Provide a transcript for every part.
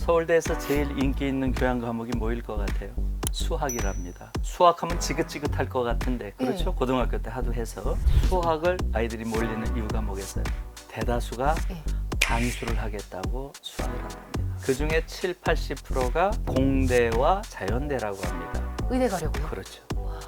서울대에서 제일 인기 있는 교양 과목이 뭐일 것 같아요? 수학이랍니다. 수학하면 지긋지긋할 것 같은데 그렇죠? 네. 고등학교 때 하도 해서 수학을 아이들이 몰리는 이유가 뭐겠어요? 대다수가 네. 반수를 하겠다고 수학을 합니다. 그중에 7, 80%가 공대와 자연대라고 합니다. 의대 가려고요? 그렇죠. 와.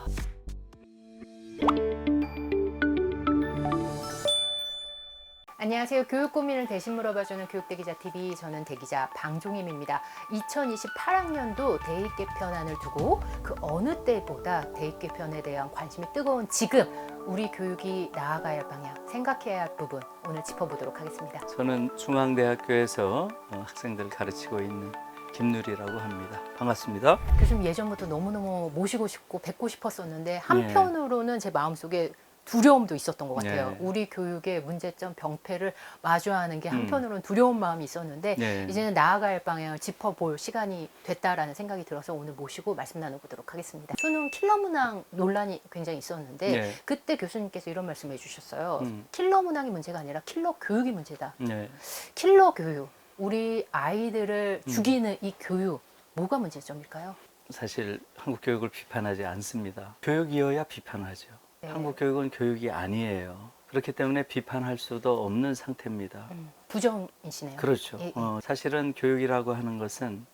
안녕하세요. 교육 고민을 대신 물어봐주는 교육대기자TV, 저는 대기자 방종임입니다. 2028학년도 대입 개편안을 두고 그 어느 때보다 대입 개편에 대한 관심이 뜨거운 지금 우리 교육이 나아가야 할 방향, 생각해야 할 부분 오늘 짚어보도록 하겠습니다. 저는 중앙대학교에서 학생들을 가르치고 있는 김누리라고 합니다. 반갑습니다. 교수님 예전부터 너무너무 모시고 싶고 뵙고 싶었었는데 한편으로는 제 마음속에 두려움도 있었던 것 같아요. 네. 우리 교육의 문제점, 병폐를 마주하는 게 한편으로는 두려운 마음이 있었는데 네. 이제는 나아갈 방향을 짚어볼 시간이 됐다라는 생각이 들어서 오늘 모시고 말씀 나눠보도록 하겠습니다. 수능 킬러 문항 논란이 굉장히 있었는데 네. 그때 교수님께서 이런 말씀을 해주셨어요. 음. 킬러 문항이 문제가 아니라 킬러 교육이 문제다. 네. 킬러 교육, 우리 아이들을 죽이는 이 교육, 뭐가 문제점일까요? 사실 한국 교육을 비판하지 않습니다. 교육이어야 비판하죠. 네. 한국 교육은 교육이 아니에요. 그렇기 때문에 비판할 수도 없는 상태입니다. 부정이시네요. 그렇죠. 예, 예. 사실은 교육이라고 하는 것은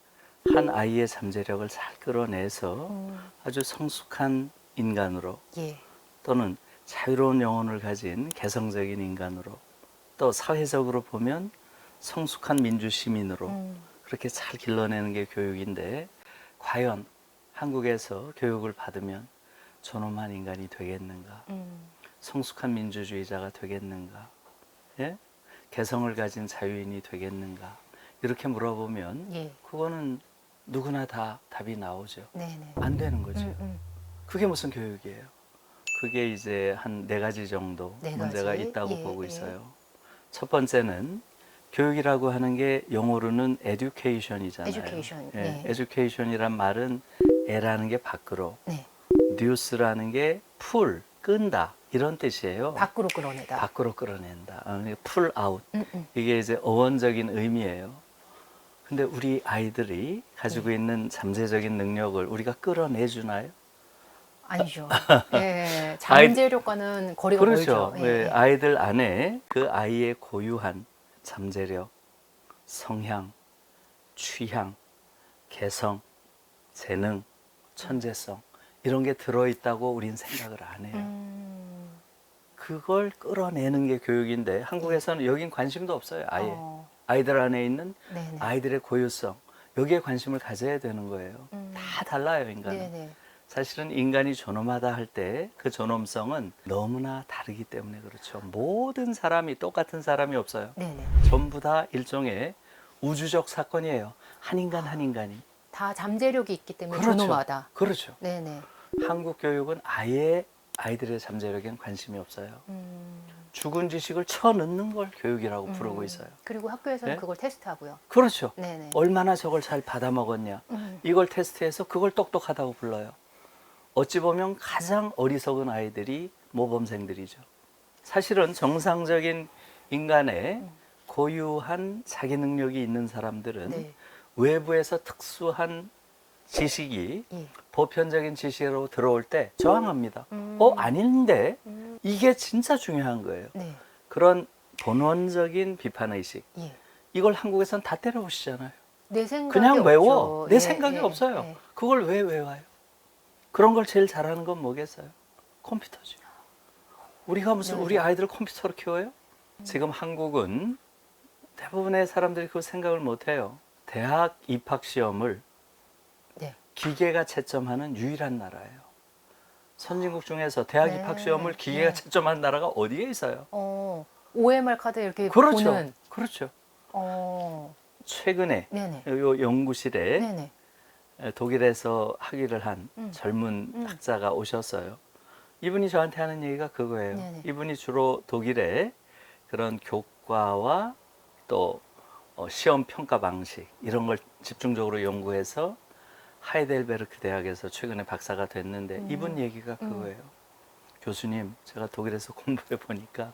한 아이의 잠재력을 잘 끌어내서 아주 성숙한 인간으로 예. 또는 자유로운 영혼을 가진 개성적인 인간으로 또 사회적으로 보면 성숙한 민주시민으로 그렇게 잘 길러내는 게 교육인데 과연 한국에서 교육을 받으면 존엄한 인간이 되겠는가? 성숙한 민주주의자가 되겠는가? 예? 개성을 가진 자유인이 되겠는가? 이렇게 물어보면 예. 그거는 누구나 다 답이 나오죠. 네네. 안 되는 거죠. 그게 무슨 교육이에요? 그게 이제 한 4가지 정도 네 문제가 가지. 있다고 예, 보고 예. 있어요. 첫 번째는 교육이라고 하는 게 영어로는 education이잖아요. Education, 예, 네. education이란 말은 애라는 게 밖으로, 네. 뉴스라는 게 풀, 끈다 이런 뜻이에요. 밖으로 끌어내다. 밖으로 끌어낸다. 풀 아웃. 음. 이게 이제 어원적인 의미예요. 근데 우리 아이들이 가지고 있는 잠재적인 능력을 우리가 끌어내주나요? 아니죠. 예. 잠재력과는 거리가 그렇죠. 멀죠. 예, 아이들 안에 그 아이의 고유한 잠재력, 성향, 취향, 개성, 재능, 천재성 이런 게 들어있다고 우린 생각을 안 해요. 그걸 끌어내는 게 교육인데 한국에서는 여긴 관심도 없어요. 아예. 아이들 안에 있는 네네. 아이들의 고유성 여기에 관심을 가져야 되는 거예요. 다 달라요, 인간은. 네네. 사실은 인간이 존엄하다 할 때 그 존엄성은 너무나 다르기 때문에 그렇죠. 모든 사람이 똑같은 사람이 없어요. 네네. 전부 다 일종의 우주적 사건이에요. 한 인간 한 인간이. 다 잠재력이 있기 때문에 그렇죠. 존엄하다. 그렇죠. 네네. 한국 교육은 아예 아이들의 잠재력엔 관심이 없어요. 죽은 지식을 쳐넣는 걸 교육이라고 부르고 있어요. 그리고 학교에서는 네? 그걸 테스트하고요. 그렇죠. 네네. 얼마나 저걸 잘 받아먹었냐. 이걸 테스트해서 그걸 똑똑하다고 불러요. 어찌 보면 가장 어리석은 아이들이 모범생들이죠. 사실은 정상적인 인간의 고유한 자기 능력이 있는 사람들은 네. 외부에서 특수한 지식이 예. 보편적인 지식으로 들어올 때 저항합니다. 아닌데 이게 진짜 중요한 거예요. 네. 그런 본원적인 비판의식. 예. 이걸 한국에선 다 때려부시잖아요. 내 생각이 그냥 외워. 없죠. 내 예, 생각이 예, 없어요. 예. 그걸 왜 외워요? 그런 걸 제일 잘하는 건 뭐겠어요? 컴퓨터죠. 우리가 무슨 네. 우리 아이들을 컴퓨터로 키워요? 지금 한국은 대부분의 사람들이 그 생각을 못 해요. 대학 입학 시험을 네. 기계가 채점하는 유일한 나라예요. 선진국 중에서 대학 네. 입학 시험을 기계가 네. 채점하는 나라가 어디에 있어요? OMR 카드 이렇게 그렇죠. 보는. 그렇죠. 어. 최근에 네네. 요 연구실에 네네. 독일에서 학위를 한 젊은 학자가 오셨어요. 이분이 저한테 하는 얘기가 그거예요. 네네. 이분이 주로 독일의 그런 교과와 또 시험 평가 방식 이런 걸 집중적으로 연구해서 하이델베르크 대학에서 최근에 박사가 됐는데 이분 얘기가 그거예요. 교수님, 제가 독일에서 공부해 보니까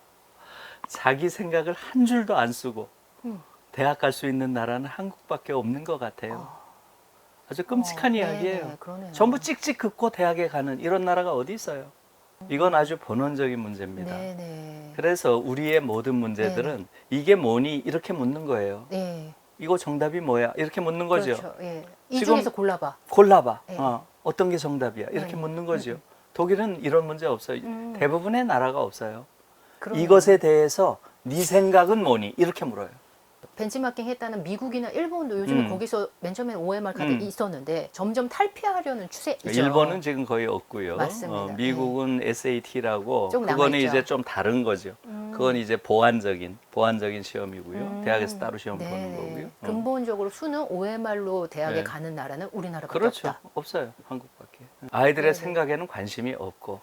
자기 생각을 한 줄도 안 쓰고 대학 갈 수 있는 나라는 한국밖에 없는 것 같아요. 아주 끔찍한 이야기예요. 네네, 그러네요. 전부 찍찍 긋고 대학에 가는 이런 나라가 어디 있어요? 이건 아주 본원적인 문제입니다. 네네. 그래서 우리의 모든 문제들은 이게 뭐니? 이렇게 묻는 거예요. 네. 이거 정답이 뭐야? 이렇게 묻는 거죠. 그렇죠. 예. 이 지금 중에서 골라봐. 골라봐. 네. 어떤 게 정답이야? 이렇게 네. 묻는 거죠. 독일은 이런 문제 없어요. 대부분의 나라가 없어요. 그러네요. 이것에 대해서 네 생각은 뭐니? 이렇게 물어요. 벤치마킹 했다는 미국이나 일본도 요즘에 거기서 맨 처음에 OMR 카드 있었는데 점점 탈피하려는 추세이죠. 일본은 지금 거의 없고요. 맞습니다. 미국은 SAT라고 좀 그거는 남아있죠. 이제 좀 다른 거죠. 그건 이제 보완적인 시험이고요. 대학에서 따로 시험 보는 네네. 거고요. 근본적으로 수능 OMR로 대학에 네. 가는 나라는 우리나라밖에 그렇죠. 없다. 없어요. 한국밖에. 아이들의 네네. 생각에는 관심이 없고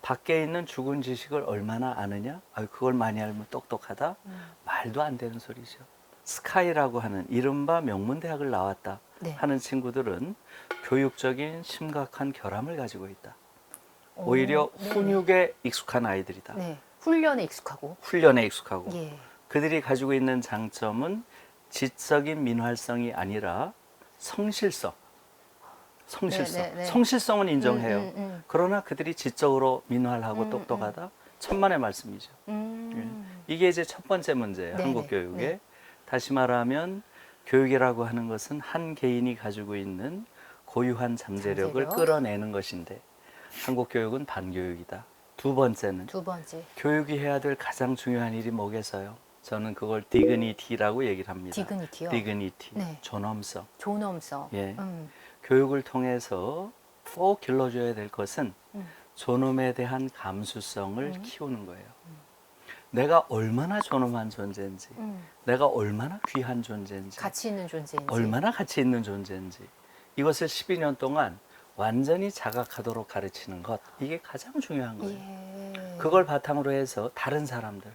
밖에 있는 죽은 지식을 얼마나 아느냐? 그걸 많이 알면 똑똑하다? 말도 안 되는 소리죠. 스카이라고 하는 이른바 명문대학을 나왔다 네. 하는 친구들은 교육적인 심각한 결함을 가지고 있다. 오, 오히려 네. 훈육에 익숙한 아이들이다. 네. 훈련에 익숙하고. 훈련에 익숙하고. 예. 그들이 가지고 있는 장점은 지적인 민활성이 아니라 성실성. 네, 네. 성실성은 인정해요. 그러나 그들이 지적으로 민활하고 똑똑하다? 천만의 말씀이죠. 이게 이제 첫 번째 문제예요. 네네. 한국 교육에. 네. 다시 말하면 교육이라고 하는 것은 한 개인이 가지고 있는 고유한 잠재력을 잠재력. 끌어내는 것인데 한국 교육은 반교육이다. 두 번째는 두 번째. 교육이 해야 될 가장 중요한 일이 뭐겠어요? 저는 그걸 디그니티라고 얘기를 합니다. 디그니티요? 디그니티, 네. 존엄성. 존엄성. 예. 교육을 통해서 꼭 길러줘야 될 것은 존엄에 대한 감수성을 키우는 거예요. 내가 얼마나 존엄한 존재인지, 내가 얼마나 귀한 존재인지, 가치 있는 존재인지. 얼마나 가치 있는 존재인지 이것을 12년 동안 완전히 자각하도록 가르치는 것, 이게 가장 중요한 거예요. 예. 그걸 바탕으로 해서 다른 사람들,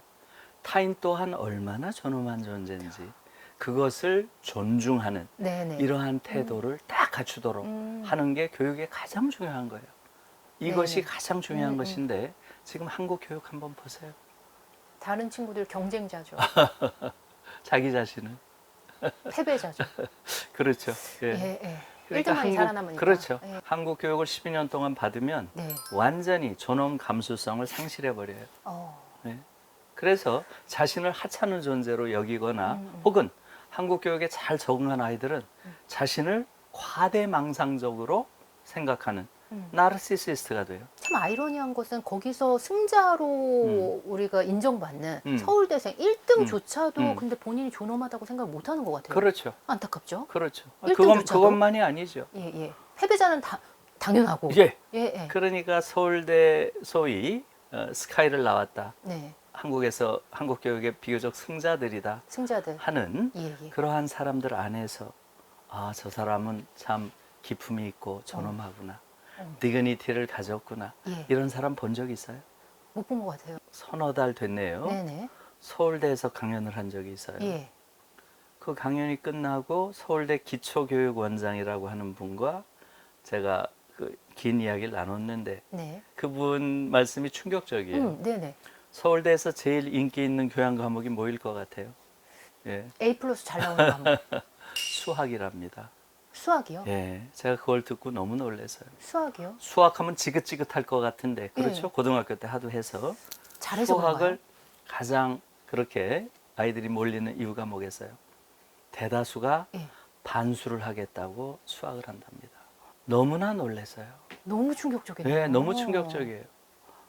타인 또한 얼마나 존엄한 존재인지 그것을 존중하는 네네. 이러한 태도를 딱 갖추도록 하는 게 교육의 가장 중요한 거예요. 이것이 네네. 가장 중요한 것인데 지금 한국 교육 한번 보세요. 다른 친구들 경쟁자죠. 자기 자신은. 패배자죠. 그렇죠. 예. 예, 예. 그러니까 1등만이 살아남으니까. 그렇죠. 예. 한국 교육을 12년 동안 받으면 네. 완전히 존엄 감수성을 상실해 버려요. 네. 그래서 자신을 하찮은 존재로 여기거나 혹은 한국 교육에 잘 적응한 아이들은 자신을 과대망상적으로 생각하는 나르시시스트가 돼요. 참 아이러니한 것은 거기서 승자로 우리가 인정받는 서울대생 1등조차도 근데 본인이 존엄하다고 생각 못하는 것 같아요. 그렇죠. 안타깝죠. 그렇죠. 1등조차도? 그것만이 아니죠. 예, 예. 패배자는 당연하고. 예. 예, 예. 그러니까 서울대 소위 스카이를 나왔다. 네. 한국에서 한국 교육의 비교적 승자들이다 승자들. 하는 예, 예. 그러한 사람들 안에서 저 사람은 참 기품이 있고 존엄하구나. 디그니티를 가졌구나. 예. 이런 사람 본 적 있어요? 못 본 것 같아요. 서너 달 됐네요. 네네. 서울대에서 강연을 한 적이 있어요. 예. 그 강연이 끝나고 서울대 기초교육원장이라고 하는 분과 제가 그 긴 이야기를 나눴는데 네. 그분 말씀이 충격적이에요. 네네. 서울대에서 제일 인기 있는 교양 과목이 뭐일 것 같아요? 예, A+ 잘 나오는 과목. 수학이랍니다. 수학이요? 예, 제가 그걸 듣고 너무 놀랐어요. 수학이요? 수학하면 지긋지긋할 것 같은데, 그렇죠? 예. 고등학교 때 하도 해서 잘해서 그런가요? 수학을 가장 그렇게 아이들이 몰리는 이유가 뭐겠어요? 대다수가 예. 반수를 하겠다고 수학을 한답니다. 너무나 놀랐어요. 너무 충격적이네요. 네, 너무 충격적이에요.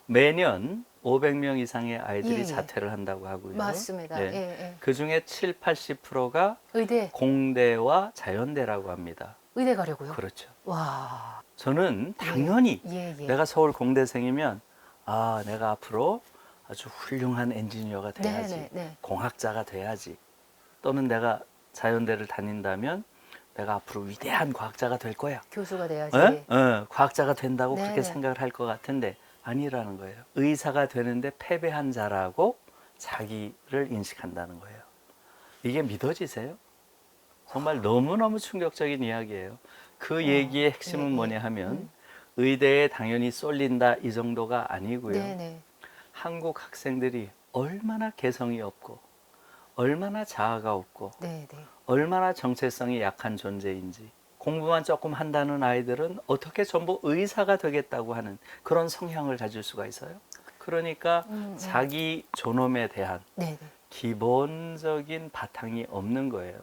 매년 500명 이상의 아이들이 예, 예. 자퇴를 한다고 하고요. 맞습니다. 네. 예, 예. 그 중에 7, 80%가 의대 공대와 자연대라고 합니다. 의대 가려고요? 그렇죠. 와. 저는 당연히 예, 예. 내가 서울 공대생이면 내가 앞으로 아주 훌륭한 엔지니어가 돼야지. 네, 네, 네. 공학자가 돼야지. 또는 내가 자연대를 다닌다면 내가 앞으로 위대한 과학자가 될 거야. 교수가 돼야지. 과학자가 된다고 네, 그렇게 네. 생각을 할 것 같은데 아니라는 거예요. 의사가 되는데 패배한 자라고 자기를 인식한다는 거예요. 이게 믿어지세요? 정말 너무너무 충격적인 이야기예요. 그 얘기의 핵심은 네, 뭐냐 하면 의대에 당연히 쏠린다 이 정도가 아니고요. 네네. 한국 학생들이 얼마나 개성이 없고 얼마나 자아가 없고 네, 네. 얼마나 정체성이 약한 존재인지, 공부만 조금 한다는 아이들은 어떻게 전부 의사가 되겠다고 하는 그런 성향을 가질 수가 있어요. 그러니까 자기 존엄에 대한 네, 네. 기본적인 바탕이 없는 거예요.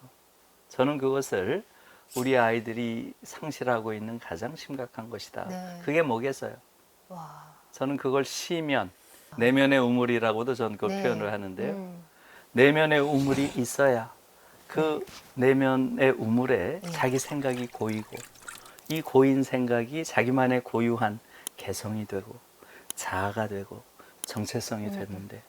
저는 그것을 우리 아이들이 상실하고 있는 가장 심각한 것이다. 네. 그게 뭐겠어요? 와. 저는 그걸 시면, 내면의 우물이라고도 저는 그 네. 표현을 하는데요. 내면의 우물이 있어야 그 내면의 우물에 네. 자기 생각이 고이고, 이 고인 생각이 자기만의 고유한 개성이 되고 자아가 되고 정체성이 되는데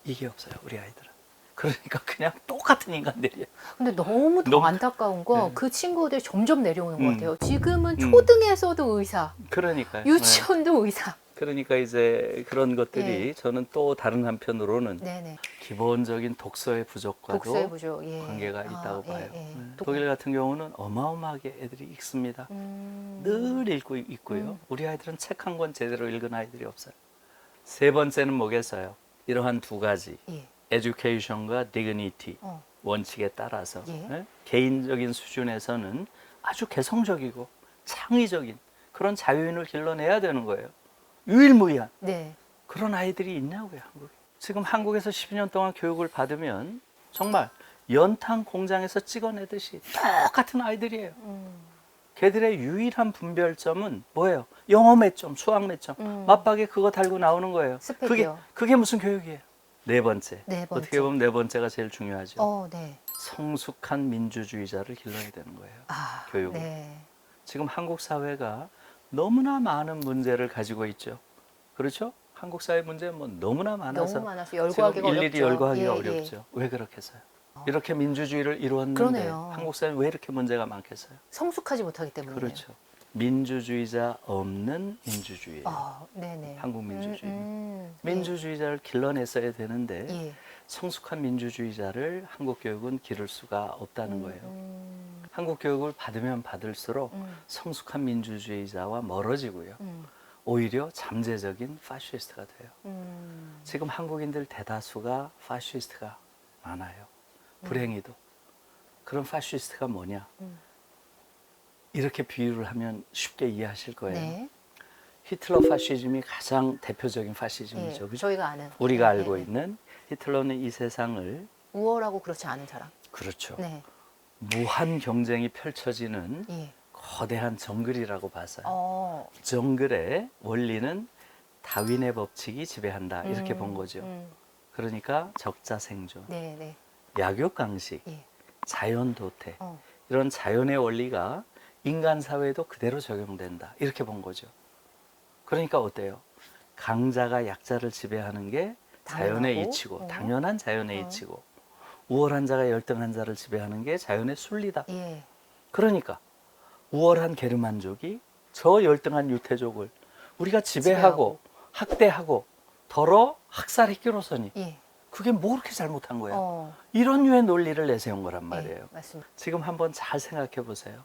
이게 없어요, 우리 아이들은. 그러니까 그냥 똑같은 인간들이에요. 근데 너무 더 너무- 안타까운 건 네. 그 친구들이 점점 내려오는 것 음. 같아요. 지금은 초등에서도 의사, 그러니까요. 네. 유치원도 의사. 그러니까 이제 그런 것들이 예. 저는 또 다른 한편으로는 네네. 기본적인 독서의 부족과도 독서의 부족. 예. 관계가 아, 있다고 예, 봐요. 예. 네. 독일 같은 경우는 어마어마하게 애들이 읽습니다. 늘 읽고 있고요. 우리 아이들은 책 한 권 제대로 읽은 아이들이 없어요. 세 번째는 뭐겠어요? 이러한 두 가지, 예. education과 dignity 어. 원칙에 따라서 예. 예? 개인적인 수준에서는 아주 개성적이고 창의적인 그런 자유인을 길러내야 되는 거예요. 유일무이한 네. 그런 아이들이 있냐고요, 한국에. 지금 한국에서 12년 동안 교육을 받으면 정말 연탄 공장에서 찍어내듯이 똑같은 아이들이에요. 걔들의 유일한 분별점은 뭐예요? 영어 몇 점, 수학 몇 점. 맞박에 그거 달고 나오는 거예요. 스펙이요. 그게 무슨 교육이에요? 네 번째. 네 번째. 어떻게 보면 네 번째가 제일 중요하죠. 네. 성숙한 민주주의자를 길러야 되는 거예요. 아, 교육을. 네. 지금 한국 사회가 너무나 많은 문제를 가지고 있죠. 그렇죠? 한국 사회 문제는 뭐 너무나 많아서 너무 많아서 열거하기가 지금 일일이 어렵죠. 열거하기가 예, 어렵죠. 왜 그렇겠어요? 이렇게 민주주의를 이루었는데 그러네요. 한국 사회 왜 이렇게 문제가 많겠어요? 성숙하지 못하기 때문에. 그렇죠. 민주주의자 없는 민주주의예요. 네네. 한국 민주주의는. 예. 민주주의자를 길러냈어야 되는데 예. 성숙한 민주주의자를 한국 교육은 기를 수가 없다는 거예요. 음. 한국 교육을 받으면 받을수록 음. 성숙한 민주주의자와 멀어지고요. 오히려 잠재적인 파시스트가 돼요. 지금 한국인들 대다수가 파시스트가 많아요. 불행히도. 그런 파시스트가 뭐냐? 이렇게 비유를 하면 쉽게 이해하실 거예요. 네. 히틀러 파시즘이 가장 대표적인 파시즘이죠. 예. 그죠? 저희가 아는. 우리가 네, 알고 네, 네. 있는 히틀러는 이 세상을 우월하고 그렇지 않은 사람. 그렇죠. 네. 무한 경쟁이 펼쳐지는 예. 거대한 정글이라고 봤어요. 예. 정글의 원리는 다윈의 법칙이 지배한다 이렇게 본 거죠. 그러니까 적자 생존, 네, 네. 약육강식, 예. 자연 도태 어. 이런 자연의 원리가 인간 사회에도 그대로 적용된다 이렇게 본 거죠. 그러니까 어때요? 강자가 약자를 지배하는 게 자연의 당연하고, 이치고 당연한 자연의 이치고 우월한 자가 열등한 자를 지배하는 게 자연의 순리다. 예. 그러니까 우월한 게르만족이 저 열등한 유태족을 우리가 지배하고 학대하고 덜어 학살했기로서니 예. 그게 뭐 그렇게 잘못한 거야. 어. 이런 류의 논리를 내세운 거란 예. 말이에요. 맞습니다. 지금 한번 잘 생각해 보세요.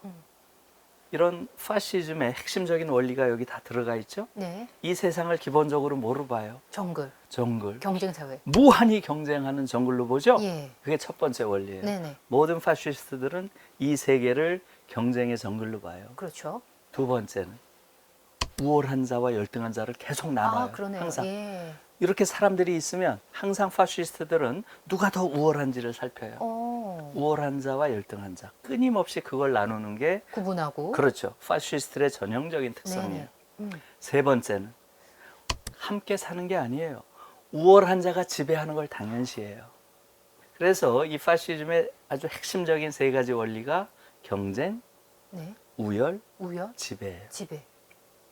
이런 파시즘의 핵심적인 원리가 여기 다 들어가 있죠. 네. 이 세상을 기본적으로 뭐로 봐요? 정글. 정글. 경쟁 사회. 무한히 경쟁하는 정글로 보죠. 예. 그게 첫 번째 원리예요. 네네. 모든 파시스트들은 이 세계를 경쟁의 정글로 봐요. 그렇죠. 두 번째는 우월한 자와 열등한 자를 계속 나눠요. 그러네요. 항상. 예. 이렇게 사람들이 있으면 항상 파시스트들은 누가 더 우월한지를 살펴요. 우월한 자와 열등한 자. 끊임없이 그걸 나누는 게 구분하고. 그렇죠. 파시스트의 전형적인 특성이에요. 세 번째는 함께 사는 게 아니에요. 우월한 자가 지배하는 걸 당연시해요. 그래서 이 파시즘의 아주 핵심적인 세 가지 원리가 경쟁, 네. 우열, 우열. 지배예요. 지배.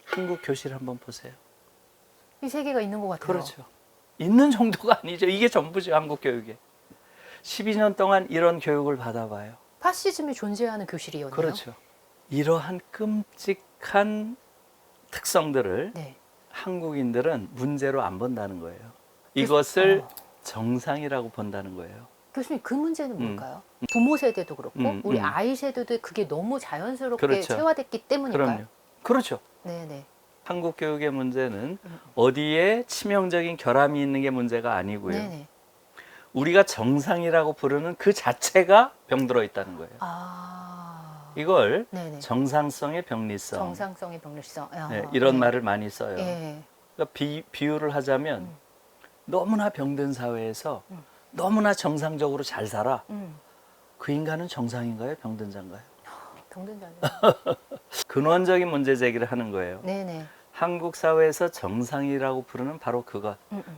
한국 교실 한번 보세요. 이 세 개가 있는 것 같아요. 그렇죠. 있는 정도가 아니죠. 이게 전부죠, 한국 교육에. 12년 동안 이런 교육을 받아봐요. 파시즘이 존재하는 교실이었네요. 그렇죠. 이러한 끔찍한 특성들을 네. 한국인들은 문제로 안 본다는 거예요. 이것을 정상이라고 본다는 거예요. 교수님 그 문제는 뭘까요? 부모 세대도 그렇고 우리 아이 세대도 그게 너무 자연스럽게 그렇죠. 체화됐기 때문일까요? 그럼요. 그렇죠. 네네. 한국 교육의 문제는 어디에 치명적인 결함이 있는 게 문제가 아니고요. 네네. 우리가 정상이라고 부르는 그 자체가 병들어 있다는 거예요. 이걸 네네. 정상성의 병리성, 정상성의 병리성. 네, 이런 말을 많이 써요. 예. 그러니까 비유를 하자면 너무나 병든 사회에서 너무나 정상적으로 잘 살아. 그 인간은 정상인가요? 병든 자인가요? 병든 자죠. 근원적인 문제 제기를 하는 거예요. 네네. 한국 사회에서 정상이라고 부르는 바로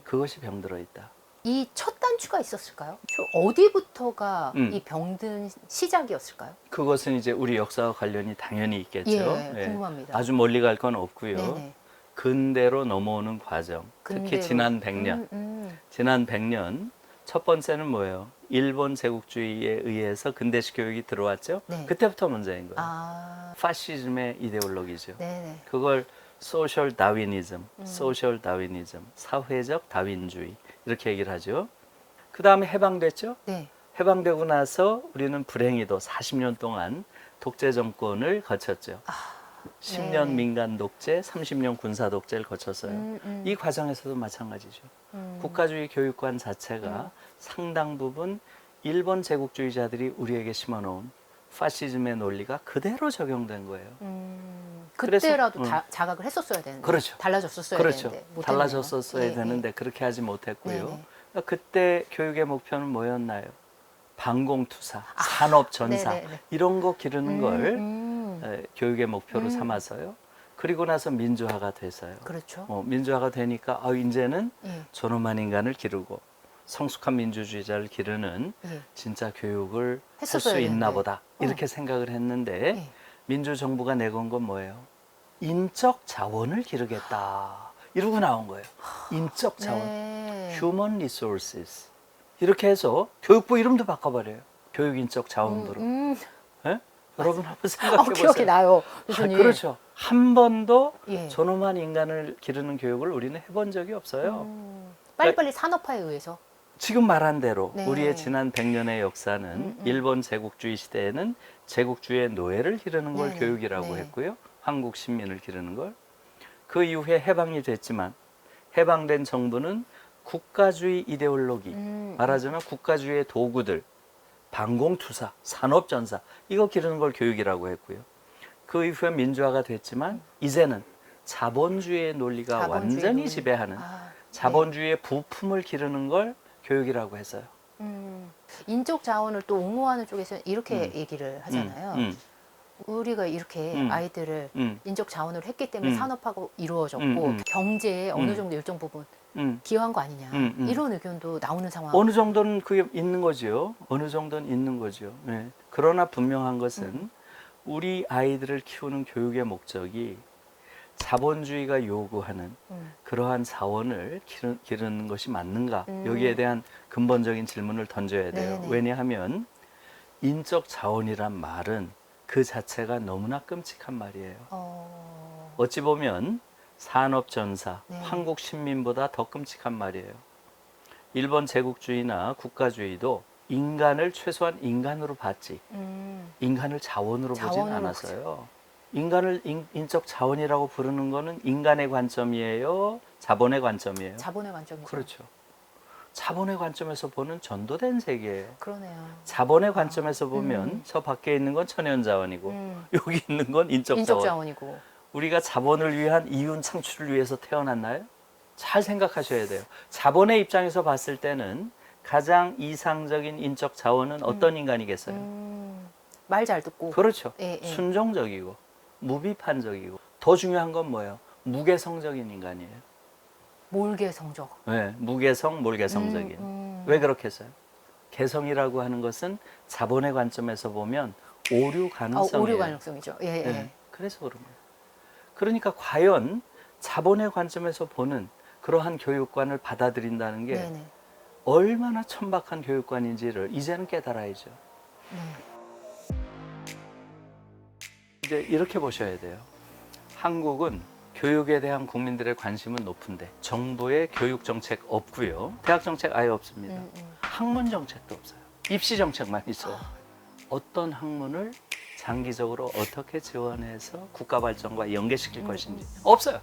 그것이 병들어 있다. 이 첫 단추가 있었을까요? 어디부터가 음. 이 병든 시작이었을까요? 그것은 이제 우리 역사와 관련이 당연히 있겠죠. 예, 궁금합니다. 아주 멀리 갈 건 없고요. 네네. 근대로 넘어오는 과정, 특히 근대로. 지난 100년, 지난 100년 첫 번째는 뭐예요? 일본 제국주의에 의해서 근대식 교육이 들어왔죠. 네. 그때부터 문제인 거예요. 파시즘의 이데올로기죠. 네네. 그걸 소셜 다윈이즘, 소셜 다윈이즘, 사회적 다윈주의 이렇게 얘기를 하죠. 그 다음에 해방됐죠. 네. 해방되고 나서 우리는 불행히도 40년 동안 독재 정권을 거쳤죠. 10년 네. 민간 독재, 30년 군사 독재를 거쳤어요. 이 과정에서도 마찬가지죠. 국가주의 교육관 자체가 상당 부분 일본 제국주의자들이 우리에게 심어놓은 파시즘의 논리가 그대로 적용된 거예요. 그때라도 그래서, 자각을 했었어야 되는데. 그렇죠. 달라졌었어야 그렇죠. 되는데. 못 달라졌었어야 했네요. 되는데 그렇게 하지 못했고요. 네네. 그러니까 그때 교육의 목표는 뭐였나요? 반공투사, 산업전사 네네네. 이런 거 기르는 걸 교육의 목표로 삼아서요. 그리고 나서 민주화가 돼서요. 그렇죠. 민주화가 되니까 이제는 예. 존엄한 인간을 기르고 성숙한 민주주의자를 기르는 예. 진짜 교육을 할 했었어야 수 있나 되는데. 보다 이렇게 생각을 했는데 예. 민주정부가 내건 건 뭐예요? 인적 자원을 기르겠다 이러고 나온 거예요. 인적 자원, 네. human resources 이렇게 해서 교육부 이름도 바꿔버려요. 교육인적 자원부로. 예? 여러분 한번 생각해 보세요. 기억이 나요, 교수님. 그렇죠. 한 번도 예. 존엄한 인간을 기르는 교육을 우리는 해본 적이 없어요. 빨리빨리 산업화에 의해서. 지금 말한 대로 네. 우리의 지난 100년의 역사는 일본 제국주의 시대에는 제국주의의 노예를 기르는 걸 네네. 교육이라고 네. 했고요. 한국 시민을 기르는 걸. 그 이후에 해방이 됐지만 해방된 정부는 국가주의 이데올로기, 말하자면 국가주의의 도구들, 반공투사, 산업전사 이거 기르는 걸 교육이라고 했고요. 그 이후에 민주화가 됐지만 이제는 자본주의의 논리가 자본주의 완전히 논리. 지배하는 네. 자본주의의 부품을 기르는 걸 교육이라고 했어요. 인적 자원을 또 옹호하는 쪽에서는 이렇게 얘기를 하잖아요. 우리가 이렇게 아이들을 인적 자원으로 했기 때문에 산업화가 이루어졌고 경제에 어느 정도 일정 부분 기여한 거 아니냐 이런 의견도 나오는 상황. 어느 정도는 그게 있는 거죠. 어느 정도는 있는 거죠. 네. 그러나 분명한 것은 우리 아이들을 키우는 교육의 목적이 자본주의가 요구하는 그러한 자원을 기르는 것이 맞는가? 여기에 대한 근본적인 질문을 던져야 돼요. 네네. 왜냐하면 인적 자원이란 말은 그 자체가 너무나 끔찍한 말이에요. 어찌 보면 산업전사, 네. 한국 신민보다 더 끔찍한 말이에요. 일본 제국주의나 국가주의도 인간을 최소한 인간으로 봤지 인간을 자원으로 보진 자원으로 않았어요. 인간을 인적 자원이라고 부르는 거는 인간의 관점이에요? 자본의 관점이에요? 자본의 관점이죠. 그렇죠. 자본의 관점에서 보는 전도된 세계예요. 그러네요. 자본의 관점에서 보면 저 밖에 있는 건 천연자원이고 여기 있는 건 인적 인적 자원. 자원이고. 우리가 자본을 위한 이윤 창출을 위해서 태어났나요? 잘 생각하셔야 돼요. 자본의 입장에서 봤을 때는 가장 이상적인 인적 자원은 어떤 인간이겠어요? 말 잘 듣고. 그렇죠. 예, 예. 순종적이고 무비판적이고 더 중요한 건 뭐예요? 무개성적인 인간이에요. 몰개성적. 네, 무개성, 몰개성적인. 왜 그렇게 했어요? 개성이라고 하는 것은 자본의 관점에서 보면 오류 가능성이에요. 오류 가능성이죠. 예, 예. 네, 그래서 그런 거예요. 그러니까 과연 자본의 관점에서 보는 그러한 교육관을 받아들인다는 게 네네. 얼마나 천박한 교육관인지를 이제는 깨달아야죠. 네. 이제 이렇게 보셔야 돼요. 한국은 교육에 대한 국민들의 관심은 높은데 정부의 교육 정책 없고요. 대학 정책 아예 없습니다. 학문 정책도 없어요. 입시 정책만 있어요. 어떤 학문을 장기적으로 어떻게 지원해서 국가 발전과 연계시킬 것인지 없어요.